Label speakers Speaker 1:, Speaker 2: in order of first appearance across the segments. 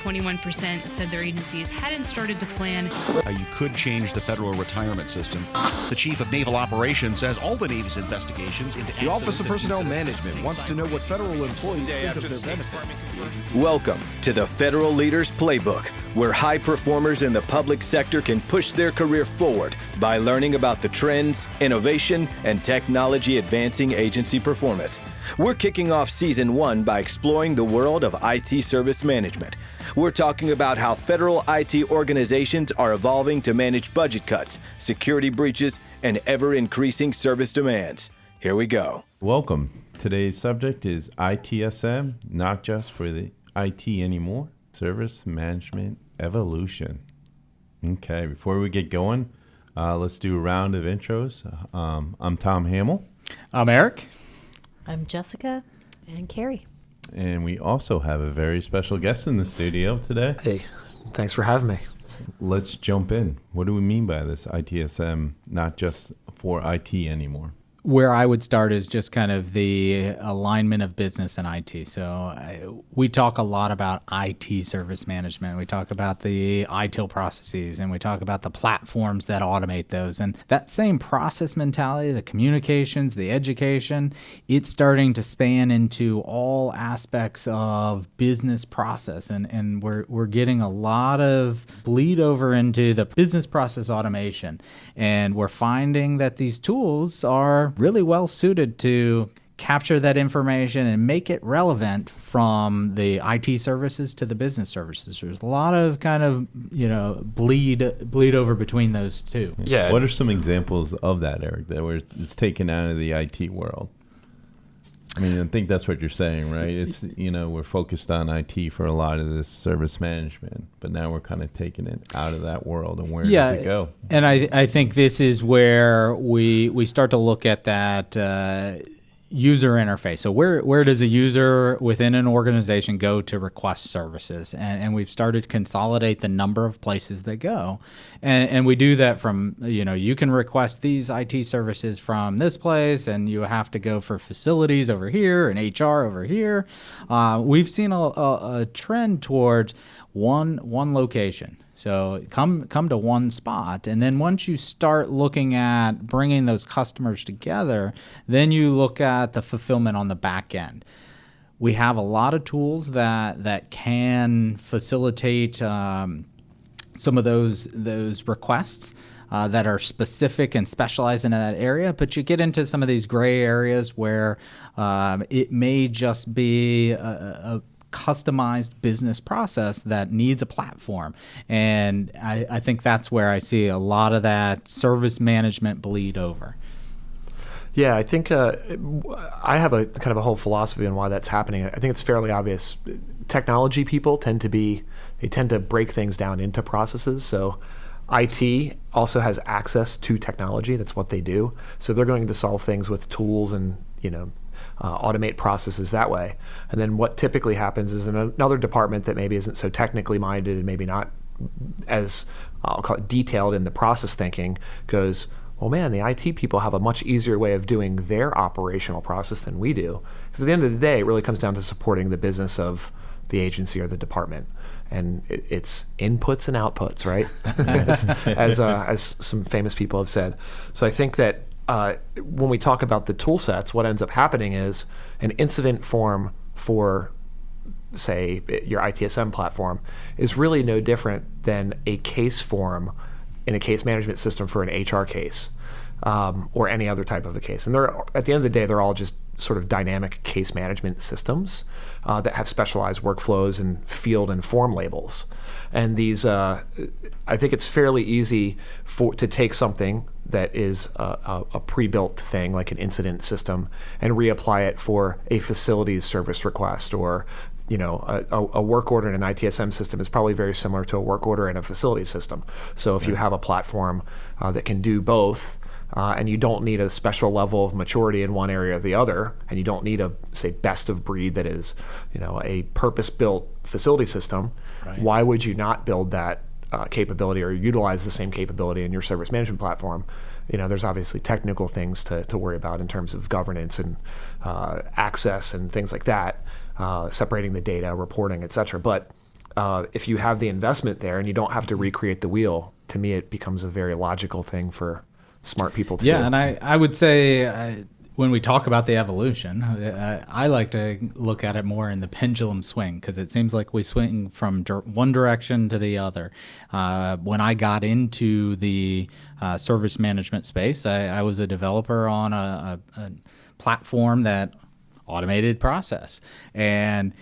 Speaker 1: 21% said their agencies hadn't started to plan.
Speaker 2: How you could change the federal retirement system. The Chief of Naval Operations says all the Navy's investigations into
Speaker 3: the Office of Personnel Management wants to know what federal employees think of their benefits.
Speaker 4: Welcome to the Federal Leaders Playbook, where high performers in the public sector can push their career forward by learning about the trends, innovation, and technology advancing agency performance. We're kicking off Season 1 by exploring the world of IT service management. We're talking about how federal IT organizations are evolving to manage budget cuts, security breaches, and ever-increasing service demands. Here we go.
Speaker 5: Welcome. Today's subject is ITSM, not just for the IT anymore, service management evolution. Okay, before we get going, let's do a round of intros. I'm Tom Hamill.
Speaker 6: I'm Eric.
Speaker 7: I'm Jessica. And Carrie.
Speaker 5: And we also have a very special guest in the studio today.
Speaker 8: Hey, thanks for having me.
Speaker 5: Let's jump in. What do we mean by this ITSM, not just for IT anymore?
Speaker 6: Where I would start is just kind of the alignment of business and IT. So we talk a lot about IT service management. We talk about the ITIL processes, and we talk about the platforms that automate those. And that same process mentality, the communications, the education, it's starting to span into all aspects of business process. And we're getting a lot of bleed over into the business process automation. And we're finding that these tools are really well suited to capture that information and make it relevant from the IT services to the business services. There's a lot of kind of, bleed over between those two.
Speaker 8: Yeah.
Speaker 5: What are some examples of that, Eric, that where it's taken out of the IT world? I mean, I think that's what you're saying, right? It's, we're focused on IT for a lot of this service management, but now we're kind of taking it out of that world. And where does it go?
Speaker 6: And I think this is where we start to look at that user interface. So where does a user within an organization go to request services? And we've started to consolidate the number of places they go. And we do that from, you can request these IT services from this place, and you have to go for facilities over here and HR over here. We've seen a trend towards one location. So come to one spot, and then once you start looking at bringing those customers together, then you look at the fulfillment on the back end. We have a lot of tools that can facilitate some of those requests that are specific and specialized in that area, but you get into some of these gray areas where it may just be a customized business process that needs a platform. And I think that's where I see a lot of that service management bleed over.
Speaker 8: Yeah, I think I have a kind of a whole philosophy on why that's happening. I think it's fairly obvious. Technology people tend to break things down into processes. So IT also has access to technology. That's what they do. So they're going to solve things with tools and, automate processes that way. And then what typically happens is in another department that maybe isn't so technically minded and maybe not as, I'll call it detailed in the process thinking, goes, well, man, the IT people have a much easier way of doing their operational process than we do. Because at the end of the day, it really comes down to supporting the business of the agency or the department. And it's inputs and outputs, right? as some famous people have said. So I think that when we talk about the tool sets, what ends up happening is an incident form for, say, your ITSM platform is really no different than a case form in a case management system for an HR case or any other type of a case. And at the end of the day, they're all just sort of dynamic case management systems that have specialized workflows and field and form labels. And these, I think it's fairly easy to take something that is a pre-built thing like an incident system and reapply it for a facilities service request, or a work order in an ITSM system is probably very similar to a work order in a facility system. So if you have a platform that can do both, and you don't need a special level of maturity in one area or the other, and you don't need a, say, best of breed that is, a purpose-built facility system, right. Why would you not build that capability or utilize the same capability in your service management platform? There's obviously technical things to worry about in terms of governance and access and things like that, separating the data, reporting, et cetera. But if you have the investment there and you don't have to recreate the wheel, to me, it becomes a very logical thing for smart people to do.
Speaker 6: Yeah, and I would say when we talk about the evolution, I like to look at it more in the pendulum swing, because it seems like we swing from one direction to the other. When I got into the service management space, I was a developer on a platform that automated process. And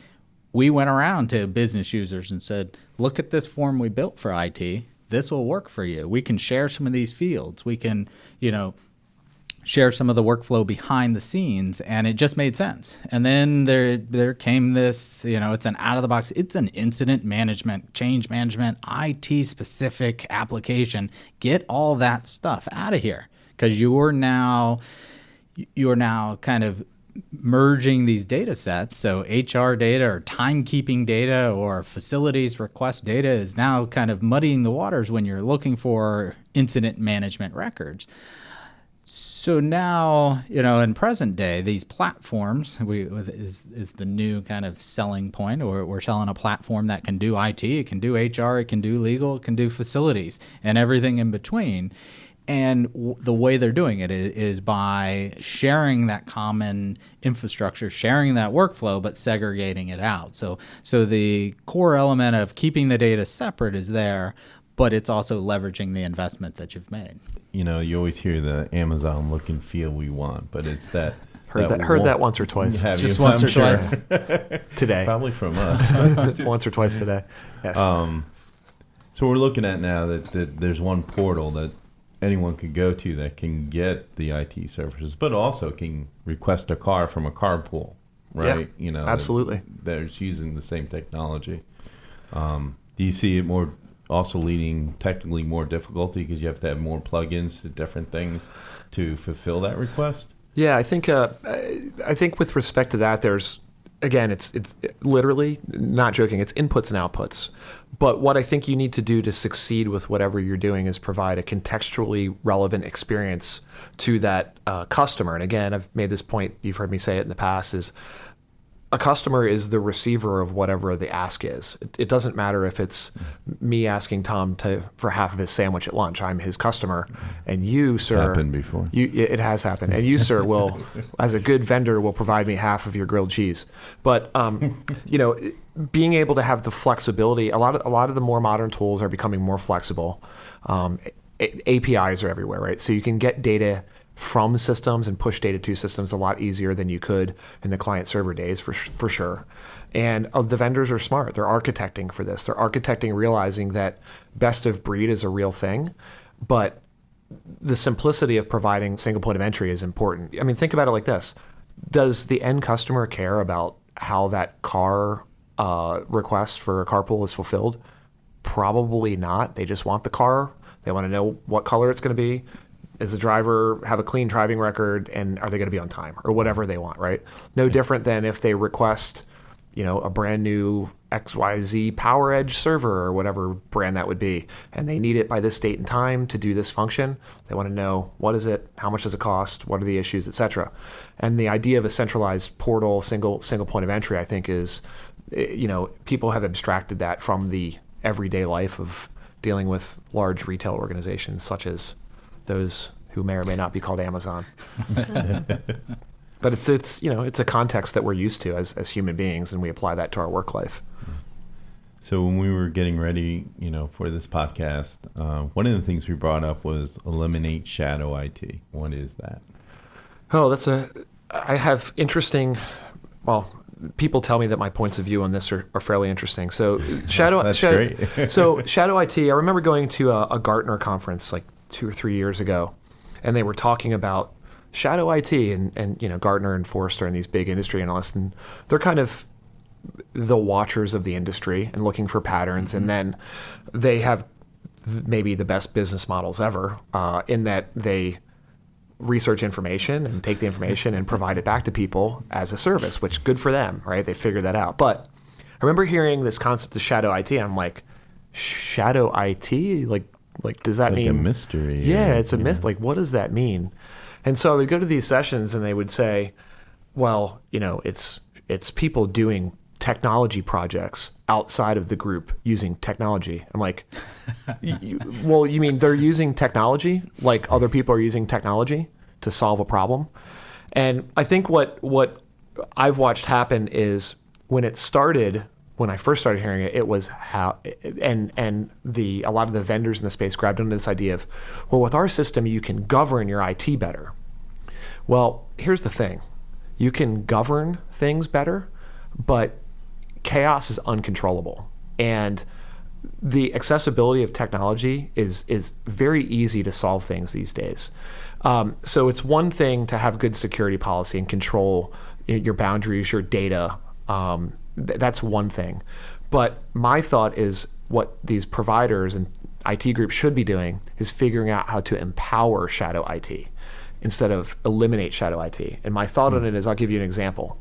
Speaker 6: we went around to business users and said, look at this form we built for IT. This will work for you. We can share some of these fields. We can, share some of the workflow behind the scenes, and it just made sense. And then there came this, it's an out-of-the-box, it's an incident management, change management, IT-specific application. Get all that stuff out of here, because you're now kind of merging these data sets. So HR data or timekeeping data or facilities request data is now kind of muddying the waters when you're looking for incident management records. So now, in present day, these platforms is the new kind of selling point. Or we're selling a platform that can do IT, it can do HR, it can do legal, it can do facilities, and everything in between. And the way they're doing it is by sharing that common infrastructure, sharing that workflow, but segregating it out. So the core element of keeping the data separate is there, but it's also leveraging the investment that you've made.
Speaker 5: You always hear the Amazon look and feel we want, but it's that.
Speaker 8: Heard that once or twice.
Speaker 6: Just once or twice
Speaker 8: today.
Speaker 5: Probably from us.
Speaker 8: Once or twice today. Yes.
Speaker 5: So we're looking at now that there's one portal that anyone could go to that can get the IT services, but also can request a car from a carpool, right?
Speaker 8: Yeah, absolutely.
Speaker 5: There's using the same technology. Do you see it more also leading technically more difficulty because you have to have more plugins to different things to fulfill that request?
Speaker 8: Yeah, I think with respect to that, there's, again, it's literally, not joking, it's inputs and outputs. But what I think you need to do to succeed with whatever you're doing is provide a contextually relevant experience to that customer. And again, I've made this point, you've heard me say it in the past, is a customer is the receiver of whatever the ask is. It doesn't matter if it's me asking Tom for half of his sandwich at lunch. I'm his customer, and you, sir,
Speaker 5: happened before.
Speaker 8: It has happened, and you, sir, will, as a good vendor, will provide me half of your grilled cheese. But being able to have the flexibility. A lot of the more modern tools are becoming more flexible. APIs are everywhere, right? So you can get data from systems and push data to systems a lot easier than you could in the client server days, for sure. And the vendors are smart. They're architecting for this. They're architecting realizing that best of breed is a real thing, but the simplicity of providing single point of entry is important. I mean, think about it like this. Does the end customer care about how that car request for a carpool is fulfilled? Probably not. They just want the car. They want to know what color it's going to be. Does the driver have a clean driving record, and are they going to be on time, or whatever they want, right? No different than if they request, a brand new XYZ PowerEdge server or whatever brand that would be, and they need it by this date and time to do this function. They want to know, what is it, how much does it cost, what are the issues, etc. And the idea of a centralized portal, single point of entry, I think is, people have abstracted that from the everyday life of dealing with large retail organizations such as those who may or may not be called Amazon. But it's a context that we're used to as human beings, and we apply that to our work life.
Speaker 5: So when we were getting ready, for this podcast, one of the things we brought up was eliminate shadow IT. What is that?
Speaker 8: Oh, I have interesting, people tell me that my points of view on this are fairly interesting. So shadow IT, I remember going to a Gartner conference like 2 or 3 years ago, and they were talking about shadow IT and Gartner and Forrester and these big industry analysts, and they're kind of the watchers of the industry and looking for patterns. And then they have maybe the best business models ever in that they research information and take the information and provide it back to people as a service, which good for them, right? They figured that out. But I remember hearing this concept of shadow IT, and I'm like, shadow IT? Like, does that mean
Speaker 5: a mystery?
Speaker 8: Yeah, it's a mystery. Like, what does that mean? And so I would go to these sessions, and they would say, well, it's people doing technology projects outside of the group using technology. I'm like, well, you mean they're using technology like other people are using technology to solve a problem? And I think what I've watched happen is when I first started hearing it, it was how, and a lot of the vendors in the space grabbed onto this idea of, well, with our system, you can govern your IT better. Well, here's the thing. You can govern things better, but chaos is uncontrollable. And the accessibility of technology is very easy to solve things these days. So it's one thing to have good security policy and control your boundaries, your data. That's one thing. But my thought is what these providers and IT groups should be doing is figuring out how to empower shadow IT instead of eliminate shadow IT. And my thought on it is, I'll give you an example.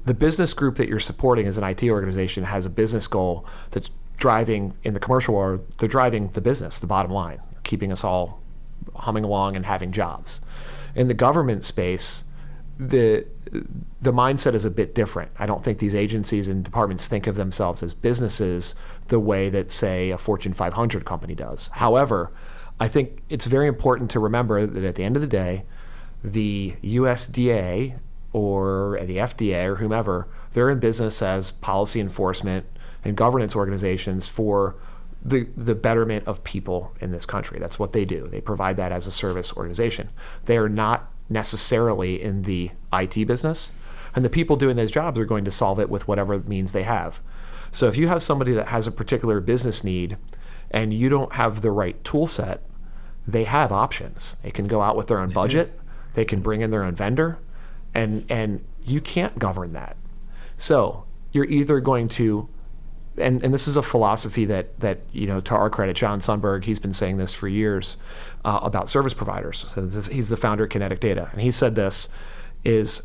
Speaker 8: The business group that you're supporting as an IT organization has a business goal that's driving, in the commercial world, they're driving the business, the bottom line, keeping us all humming along and having jobs. In the government space, the mindset is a bit different. I don't think these agencies and departments think of themselves as businesses the way that, say, a Fortune 500 company does. However, I think it's very important to remember that at the end of the day, the USDA or the FDA or whomever, they're in business as policy enforcement and governance organizations for the betterment of people in this country. That's what they do. They provide that as a service organization. They are not necessarily in the IT business, and the people doing those jobs are going to solve it with whatever means they have. So if you have somebody that has a particular business need and you don't have the right tool set, they have options. They can go out with their own budget, they can bring in their own vendor, and you can't govern that. So you're either going to, and this is a philosophy that to our credit, John Sundberg, he's been saying this for years about service providers. So he's the founder of Kinetic Data, and he said this is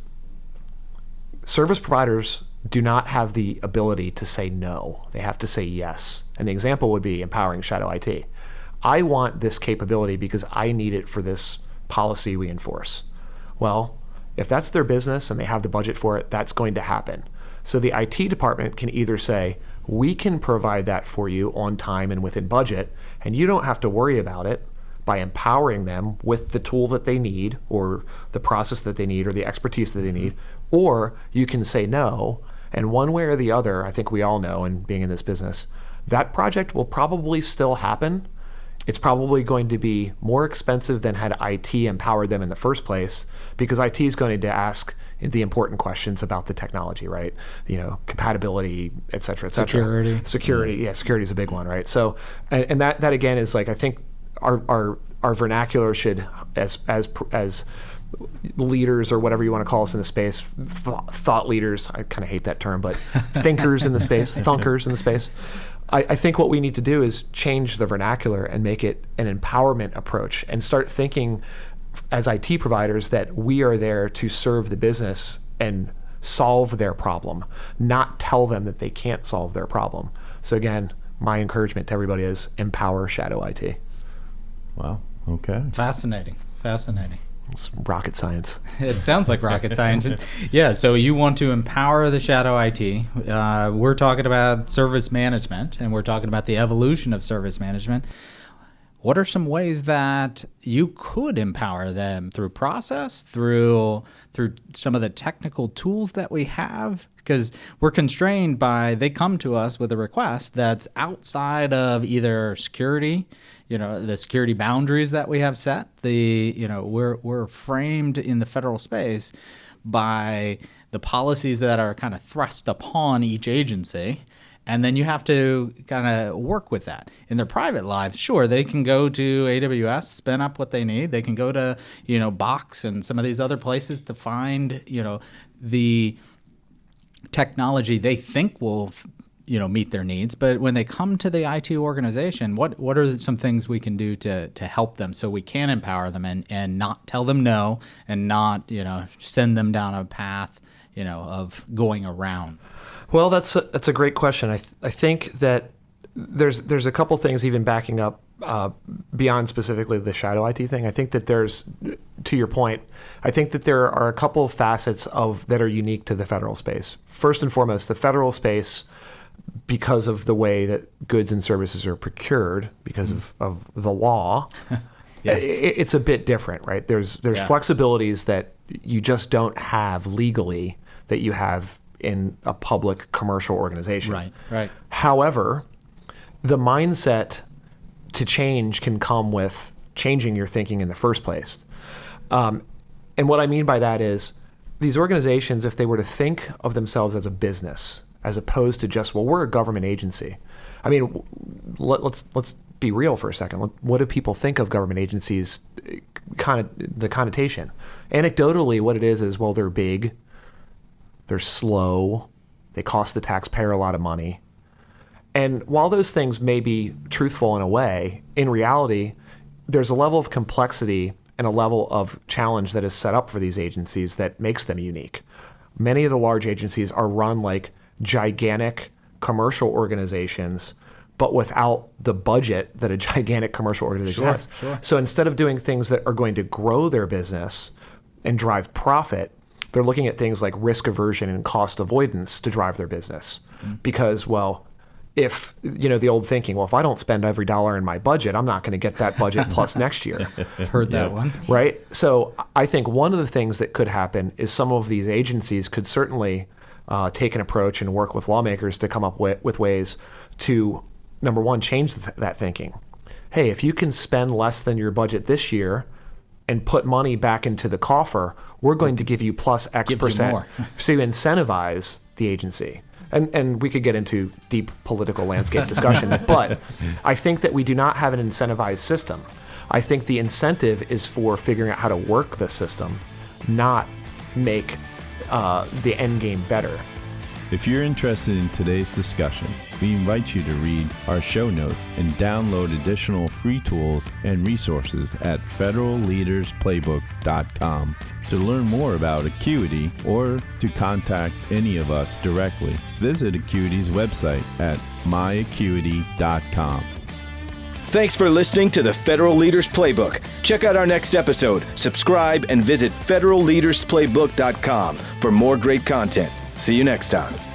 Speaker 8: service providers do not have the ability to say no. They have to say yes. And the example would be empowering shadow IT. I want this capability because I need it for this policy we enforce. Well, if that's their business and they have the budget for it, that's going to happen. So the IT department can either say, we can provide that for you on time and within budget, and you don't have to worry about it, by empowering them with the tool that they need or the process that they need or the expertise that they need. Or you can say no, and one way or the other, I think we all know, and being in this business, that project will probably still happen. It's probably going to be more expensive than had IT empowered them in the first place, because IT is going to ask the important questions about the technology, right? Compatibility, et cetera, et cetera. Security. Yeah, security is a big one, right? So, and that again is like, I think our vernacular should, as leaders or whatever you want to call us in the space, thought leaders, I kind of hate that term, but thinkers in the space, thunkers in the space. I think what we need to do is change the vernacular and make it an empowerment approach and start thinking as IT providers that we are there to serve the business and solve their problem, not tell them that they can't solve their problem. So again, my encouragement to everybody is empower shadow IT.
Speaker 5: Wow. Okay.
Speaker 6: Fascinating.
Speaker 8: It's rocket science.
Speaker 6: It sounds like rocket science. Yeah, so you want to empower the shadow IT. We're talking about service management, and we're talking about the evolution of service management. What are some ways that you could empower them through process, through some of the technical tools that we have? Because we're constrained by, they come to us with a request that's outside of either security, the security boundaries that we have set. We're framed in the federal space by the policies that are kind of thrust upon each agency. And then you have to kind of work with that. In their private lives, sure, they can go to AWS, spin up what they need. They can go to, Box and some of these other places to find, the technology they think will, meet their needs. But when they come to the IT organization, what are some things we can do to help them so we can empower them and not tell them no and not, send them down a path, of going around?
Speaker 8: Well, that's a great question. I think that there's a couple things even backing up beyond specifically the shadow IT thing. I think that there's, to to your point, I think that there are a couple of facets that are unique to the federal space. First and foremost, the federal space, because of the way that goods and services are procured, because of the law,
Speaker 6: Yes.
Speaker 8: it's a bit different, right? There's flexibilities that you just don't have legally that you have in a public commercial organization.
Speaker 6: Right.
Speaker 8: However, the mindset to change can come with changing your thinking in the first place. And what I mean by that is these organizations, if they were to think of themselves as a business, as opposed to just, well, we're a government agency. I mean, let's be real for a second. What do people think of government agencies? The connotation. Anecdotally, what it is, well, they're big, they're slow, they cost the taxpayer a lot of money. And while those things may be truthful in a way, in reality, there's a level of complexity and a level of challenge that is set up for these agencies that makes them unique. Many of the large agencies are run like gigantic commercial organizations, but without the budget that a gigantic commercial organization has.
Speaker 6: Sure.
Speaker 8: So instead of doing things that are going to grow their business and drive profit, they're looking at things like risk aversion and cost avoidance to drive their business. Because, well, if, the old thinking, well, if I don't spend every dollar in my budget, I'm not going to get that budget plus next year.
Speaker 6: I've heard that one.
Speaker 8: Right? So I think one of the things that could happen is some of these agencies could certainly take an approach and work with lawmakers to come up with ways to, number one, change that thinking. Hey, if you can spend less than your budget this year and put money back into the coffer, we're going to give you plus X percent.
Speaker 6: more.
Speaker 8: So you incentivize the agency. And we could get into deep political landscape discussions, but I think that we do not have an incentivized system. I think the incentive is for figuring out how to work the system, not make the end game better.
Speaker 5: If you're interested in today's discussion, we invite you to read our show note and download additional free tools and resources at federalleadersplaybook.com. To learn more about Acuity or to contact any of us directly, visit Acuity's website at myacuity.com.
Speaker 4: Thanks for listening to the Federal Leaders Playbook. Check out our next episode, subscribe, and visit federalleadersplaybook.com for more great content. See you next time.